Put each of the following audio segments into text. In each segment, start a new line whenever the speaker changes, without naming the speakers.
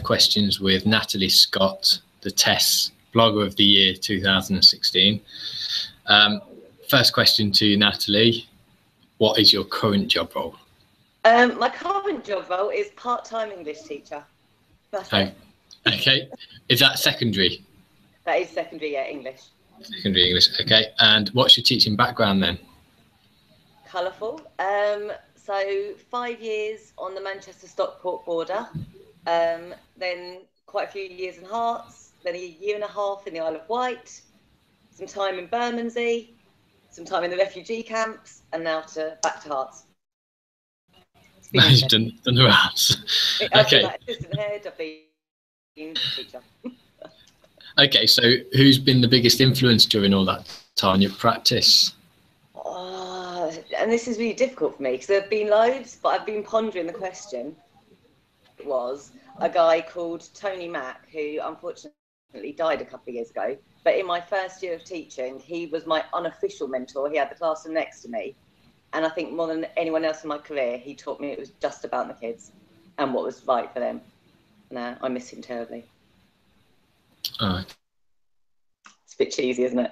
questions with Natalie Scott, the TESS Blogger of the Year 2016. First question to Natalie. What is your current job role?
My current job role is part-time English teacher. That's it.
Okay. Is that secondary?
That is secondary, yeah, English.
Secondary English, okay. And what's your teaching background then?
Colourful. So 5 years on the Manchester-Stockport border, then quite a few years in Hearts, then a year and a half in the Isle of Wight, some time in Bermondsey, some time in the refugee camps, and now back to Hearts.
You've done the rounds.
I've
Okay.
been like assistant head, I've been teacher.
Okay, so who's been the biggest influence during all that time in your practice?
And this is really difficult for me because there have been loads, but I've been pondering the question. It was a guy called Tony Mack, who unfortunately died a couple of years ago. But in my first year of teaching, he was my unofficial mentor. He had the classroom next to me. And I think more than anyone else in my career, he taught me it was just about the kids and what was right for them. And I miss him terribly.
Oh.
It's a bit cheesy, isn't it?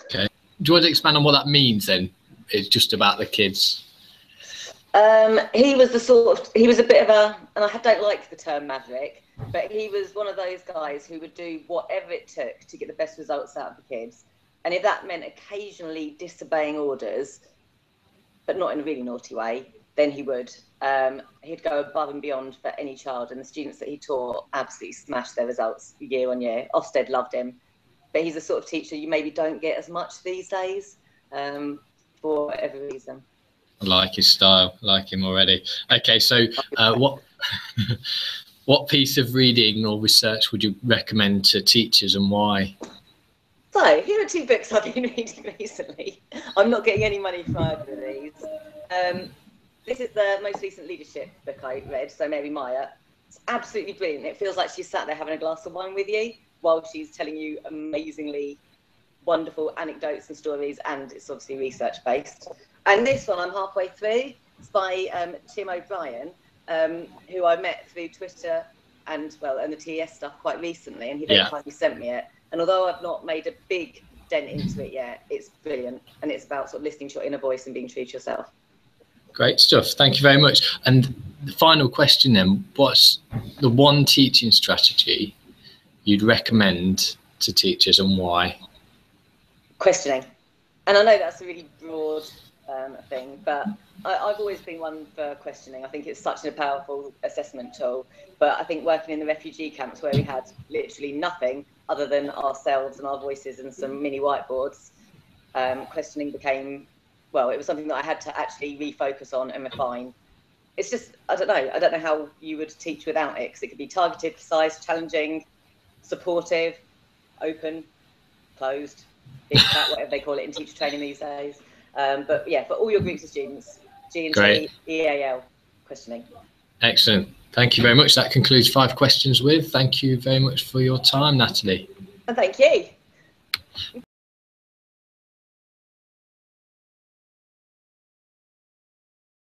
Okay. Do you want to expand on what that means then? It's just about the kids.
He was a bit of a, and I don't like the term maverick, but he was one of those guys who would do whatever it took to get the best results out of the kids. And if that meant occasionally disobeying orders, but not in a really naughty way, then he would. He'd go above and beyond for any child, and the students that he taught absolutely smashed their results year on year. Ofsted loved him, but he's the sort of teacher you maybe don't get as much these days, for whatever reason.
I like his style, I like him already. Okay, so what piece of reading or research would you recommend to teachers and why?
So here are 2 books I've been reading recently. I'm not getting any money for either of these. This is the most recent leadership book I read, so Mary Meyer. It's absolutely brilliant. It feels like she's sat there having a glass of wine with you while she's telling you amazingly wonderful anecdotes and stories, and it's obviously research based. And this one I'm halfway through. It's by Tim O'Brien, who I met through Twitter and the TES stuff quite recently, and he very kindly sent me it. And although I've not made a big dent into it yet, it's brilliant, and it's about sort of listening to your inner voice and being true to yourself.
Great stuff. Thank you very much. And the final question then, what's the one teaching strategy you'd recommend to teachers and why? Questioning.
And I know that's a really broad thing, but I've always been one for questioning. I think it's such a powerful assessment tool. But I think working in the refugee camps where we had literally nothing other than ourselves and our voices and some mini whiteboards, questioning became, well, it was something that I had to actually refocus on and refine. It's just, I don't know how you would teach without it, because it could be targeted, precise, challenging, supportive, open, closed, big fat, whatever they call it in teacher training these days. But yeah, for all your groups of students, G&T, EAL, questioning.
Excellent. Thank you very much. That concludes 5 questions with. Thank you very much for your time, Natalie.
And thank you.